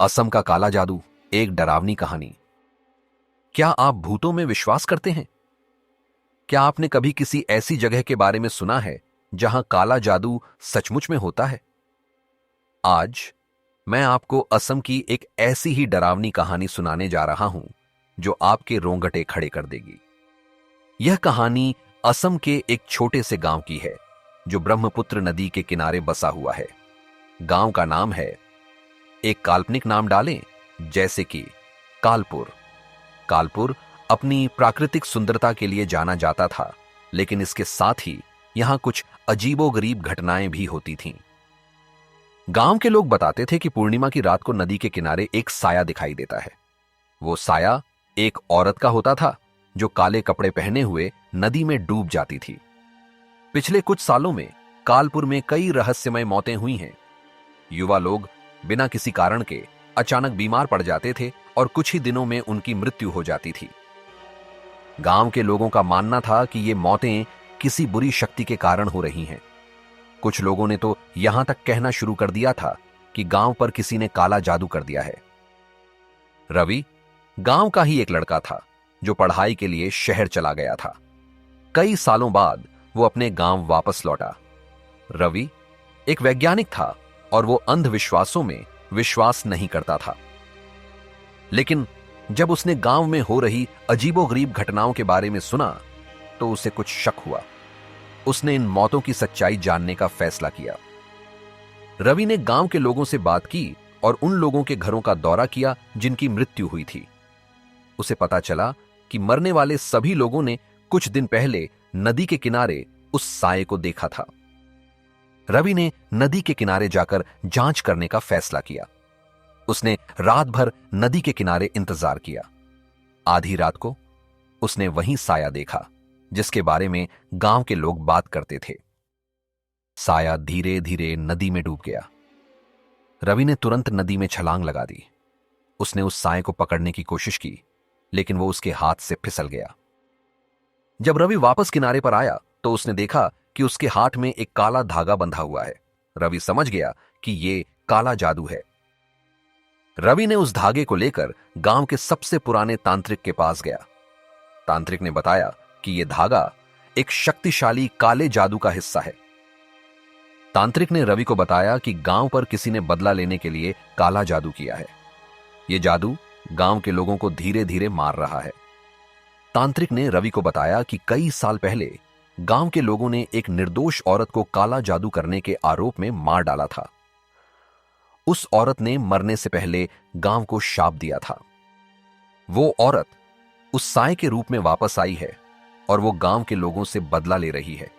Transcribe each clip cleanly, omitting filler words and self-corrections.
असम का काला जादू, एक डरावनी कहानी। क्या आप भूतों में विश्वास करते हैं? क्या आपने कभी किसी ऐसी जगह के बारे में सुना है जहां काला जादू सचमुच में होता है? आज मैं आपको असम की एक ऐसी ही डरावनी कहानी सुनाने जा रहा हूं जो आपके रोंगटे खड़े कर देगी। यह कहानी असम के एक छोटे से गांव की है जो ब्रह्मपुत्र नदी के किनारे बसा हुआ है। गांव का नाम है, एक काल्पनिक नाम डालें, जैसे कि कालपुर। कालपुर अपनी प्राकृतिक सुंदरता के लिए जाना जाता था, लेकिन इसके साथ ही यहां कुछ अजीबोगरीब घटनाएं भी होती थीं। गांव के लोग बताते थे कि पूर्णिमा की रात को नदी के किनारे एक साया दिखाई देता है। वो साया एक औरत का होता था जो काले कपड़े पहने हुए नदी में डूब जाती थी। पिछले कुछ सालों में कालपुर में कई रहस्यमय मौतें हुई हैं। युवा लोग बिना किसी कारण के अचानक बीमार पड़ जाते थे और कुछ ही दिनों में उनकी मृत्यु हो जाती थी। गांव के लोगों का मानना था कि ये मौतें किसी बुरी शक्ति के कारण हो रही हैं। कुछ लोगों ने तो यहां तक कहना शुरू कर दिया था कि गांव पर किसी ने काला जादू कर दिया है। रवि गांव का ही एक लड़का था जो पढ़ाई के लिए शहर चला गया था। कई सालों बाद वो अपने गांव वापस लौटा। रवि एक वैज्ञानिक था और वो अंधविश्वासों में विश्वास नहीं करता था। लेकिन जब उसने गांव में हो रही अजीबोगरीब घटनाओं के बारे में सुना तो उसे कुछ शक हुआ। उसने इन मौतों की सच्चाई जानने का फैसला किया। रवि ने गांव के लोगों से बात की और उन लोगों के घरों का दौरा किया जिनकी मृत्यु हुई थी। उसे पता चला कि मरने वाले सभी लोगों ने कुछ दिन पहले नदी के किनारे उस साये को देखा था। रवि ने नदी के किनारे जाकर जांच करने का फैसला किया। उसने रात भर नदी के किनारे इंतजार किया। आधी रात को उसने वहीं साया देखा जिसके बारे में गांव के लोग बात करते थे। साया धीरे धीरे नदी में डूब गया। रवि ने तुरंत नदी में छलांग लगा दी। उसने उस साये को पकड़ने की कोशिश की, लेकिन वो उसके हाथ से फिसल गया। जब रवि वापस किनारे पर आया तो उसने देखा कि उसके हाथ में एक काला धागा बंधा हुआ है। रवि समझ गया कि ये काला जादू है। रवि ने उस धागे को लेकर गांव के सबसे पुराने तांत्रिक के पास गया। तांत्रिक ने बताया कि यह धागा एक शक्तिशाली काले जादू का हिस्सा है। तांत्रिक ने रवि को बताया कि गांव पर किसी ने बदला लेने के लिए काला जादू किया है। यह जादू गांव के लोगों को धीरे धीरे मार रहा है। तांत्रिक ने रवि को बताया कि कई साल पहले गांव के लोगों ने एक निर्दोष औरत को काला जादू करने के आरोप में मार डाला था। उस औरत ने मरने से पहले गांव को शाप दिया था। वो औरत उस साये के रूप में वापस आई है और वो गांव के लोगों से बदला ले रही है।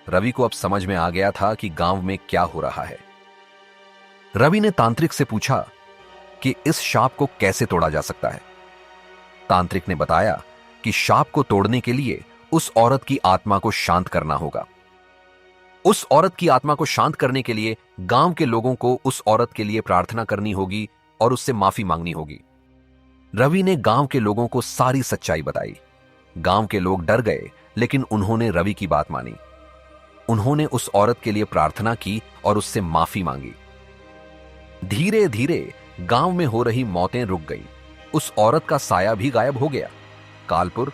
रवि को अब समझ में आ गया था कि गांव में क्या हो रहा है। रवि ने तांत्रिक से पूछा कि इस शाप को कैसे तोड़ा जा सकता है। तांत्रिक ने बताया कि शाप को तोड़ने के लिए उस औरत की आत्मा को शांत करना होगा। उस औरत की आत्मा को शांत करने के लिए गांव के लोगों को उस औरत के लिए प्रार्थना करनी होगी और उससे माफी मांगनी होगी। रवि ने गांव के लोगों को सारी सच्चाई बताई। गांव के लोग डर गए, लेकिन उन्होंने रवि की बात मानी। उन्होंने उस औरत के लिए प्रार्थना की और उससे माफी मांगी। धीरे धीरे गांव में हो रही मौतें रुक गई। उस औरत का साया भी गायब हो गया। कालपुर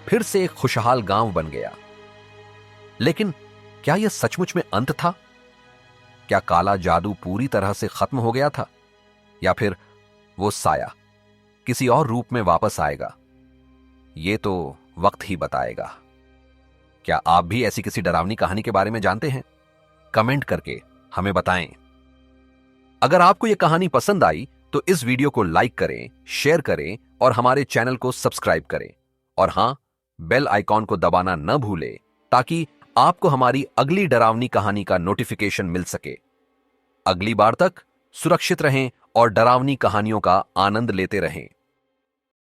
फिर से एक खुशहाल गांव बन गया। लेकिन क्या यह सचमुच में अंत था? क्या काला जादू पूरी तरह से खत्म हो गया था, या फिर वो साया किसी और रूप में वापस आएगा? यह तो वक्त ही बताएगा। क्या आप भी ऐसी किसी डरावनी कहानी के बारे में जानते हैं? कमेंट करके हमें बताएं। अगर आपको यह कहानी पसंद आई तो इस वीडियो को लाइक करें, शेयर करें और हमारे चैनल को सब्सक्राइब करें। और हां, बेल आइकॉन को दबाना न भूलें ताकि आपको हमारी अगली डरावनी कहानी का नोटिफिकेशन मिल सके। अगली बार तक सुरक्षित रहें और डरावनी कहानियों का आनंद लेते रहें।